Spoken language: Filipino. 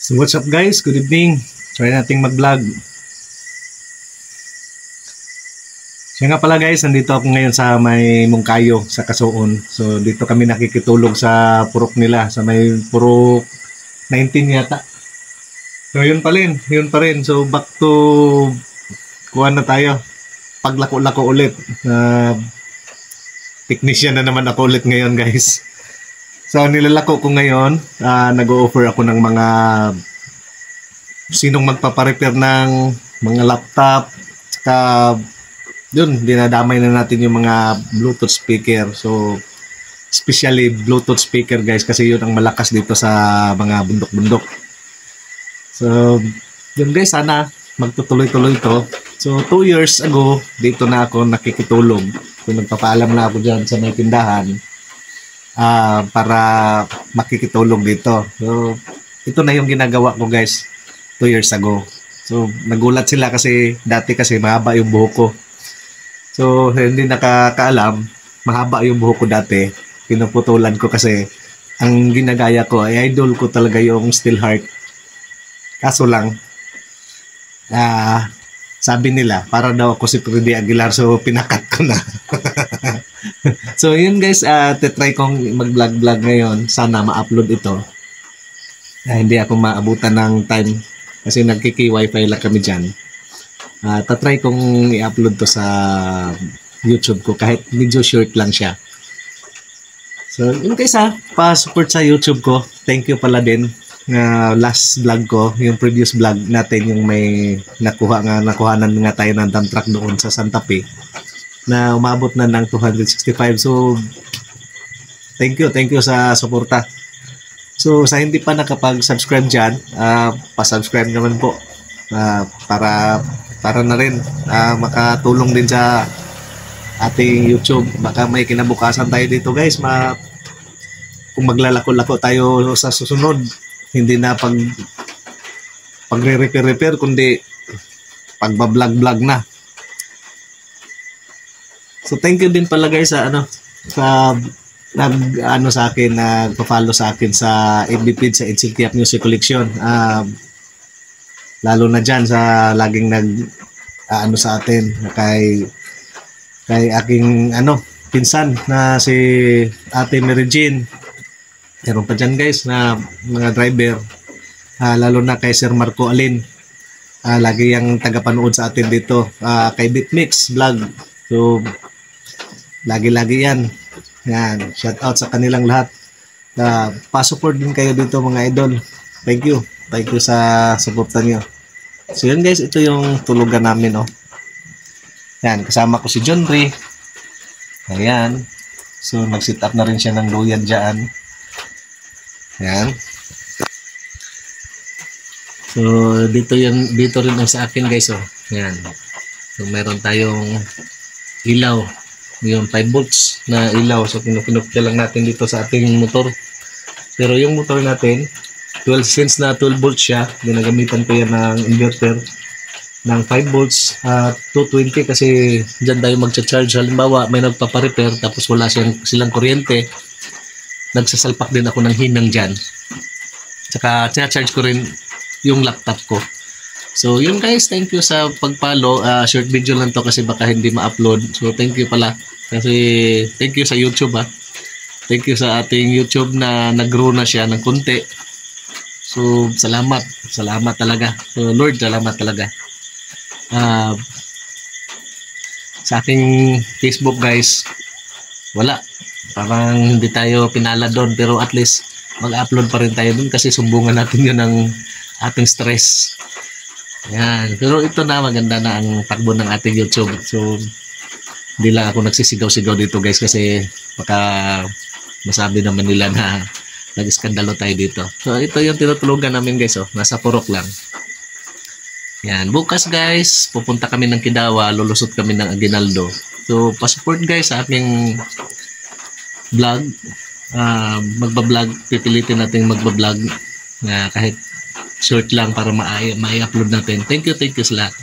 So what's up guys? Good evening. Try nating mag-vlog. Siya nga pala guys, nandito ako ngayon sa may Mungkayo sa Kasuon. So dito kami nakikitulog sa purok nila, sa may purok 19 yata. So yun pa rin. So back to kuha na tayo. Paglako-lako ulit. Technician na naman ako ulit ngayon guys. So nilalako ko ngayon, nag-o-offer ako ng mga sinong magpaparepair ng mga laptop, saka yun, dinadamay na natin yung mga Bluetooth speaker. So especially Bluetooth speaker guys, kasi yun ang malakas dito sa mga bundok-bundok. So yun guys, sana magtutuloy-tuloy ito. So 2 years ago, dito na ako nakikitulog. So nagpapaalam na ako dyan sa may tindahan. Para makikitulog dito. So, ito na yung ginagawa ko guys 2 years ago. So, nagulat sila kasi dati kasi mahaba yung buhok ko. So, hindi nakakaalam, mahaba yung buhok ko dati. Pinuputulan ko kasi ang ginagaya ko ay idol ko talaga yung Still Heart. Kaso lang, sabi nila, para daw ako si Freddy Aguilar, so pinakat ko na. So yun guys, try kong mag-vlog ngayon. Sana ma-upload ito. Hindi ako maabutan ng time kasi nagkiki-wifi lang kami dyan. Tatry kong i-upload to sa YouTube ko kahit medyo short lang siya. So yun guys, pa-support sa YouTube ko. Thank you pala din. Last vlog ko, yung previous vlog natin, yung may nakuhanan nga tayo ng dump truck doon sa Santa Fe na umabot na ng 265. So thank you sa suporta. So sa hindi pa nakapag-subscribe dyan, pa-subscribe naman po, para na rin makatulong din sa ating YouTube. Baka may kinabukasan tayo dito guys, kung maglalako-lako tayo sa susunod, hindi na pagre-repair, kundi pagba-vlog na. So thank you din pala guys sa sa akin, nagpa-follow sa akin sa FB page sa NCTF Music Collection. Lalo na diyan sa laging sa atin kay aking pinsan na si Ate Mary Jean. Meron pa dyan guys na mga driver, lalo na kay Sir Marco Alin, lagi yung tagapanood sa atin dito, kay Bitmix Vlog. So lagi yan, shout out sa kanilang lahat. Pa-support din kayo dito mga idol. Thank you sa suporta nyo. So yun guys, ito yung tulugan namin. Yan, kasama ko si John Ray. Ayan, so nag-set up na rin siya ng luyan dyan. Yan. So dito rin ang sa akin guys. Yan. So meron tayong ilaw, yung 5 volts na ilaw. So kinukta lang natin dito sa ating motor. Pero yung motor natin 12 volts siya, ginagamitan ko yan ng inverter ng 5 volts, 220 kasi dyan tayo magcha-charge. Halimbawa may nagpaparepair tapos wala silang kuryente, nagsasalpak din ako ng hinang dyan. Tsaka charge ko rin yung laptop ko. So yun guys, thank you sa pag-follow. Short video lang to kasi baka hindi ma-upload. So thank you pala. Kasi thank you sa YouTube Thank you sa ating YouTube na nag-grow na siya ng konti. So salamat talaga. So Lord, salamat talaga. Sa ating Facebook guys, wala. Parang hindi tayo pinala doon, pero at least mag-upload pa rin tayo doon kasi sumbungan natin yun ng ating stress. Yan. Pero ito na, maganda na ang takbo ng ating YouTube. So hindi lang ako nagsisigaw-sigaw dito guys kasi baka masabi naman nila na nag-iskandalo tayo dito. So ito yung tinutulugan namin guys. Nasa purok lang. Yan. Bukas guys, pupunta kami ng Kidawa, lulusot kami ng Aguinaldo. So pa-support guys sa aking vlog. Magba-vlog, pipilitin natin magba-vlog kahit short lang para ma-upload natin. Thank you sa lahat.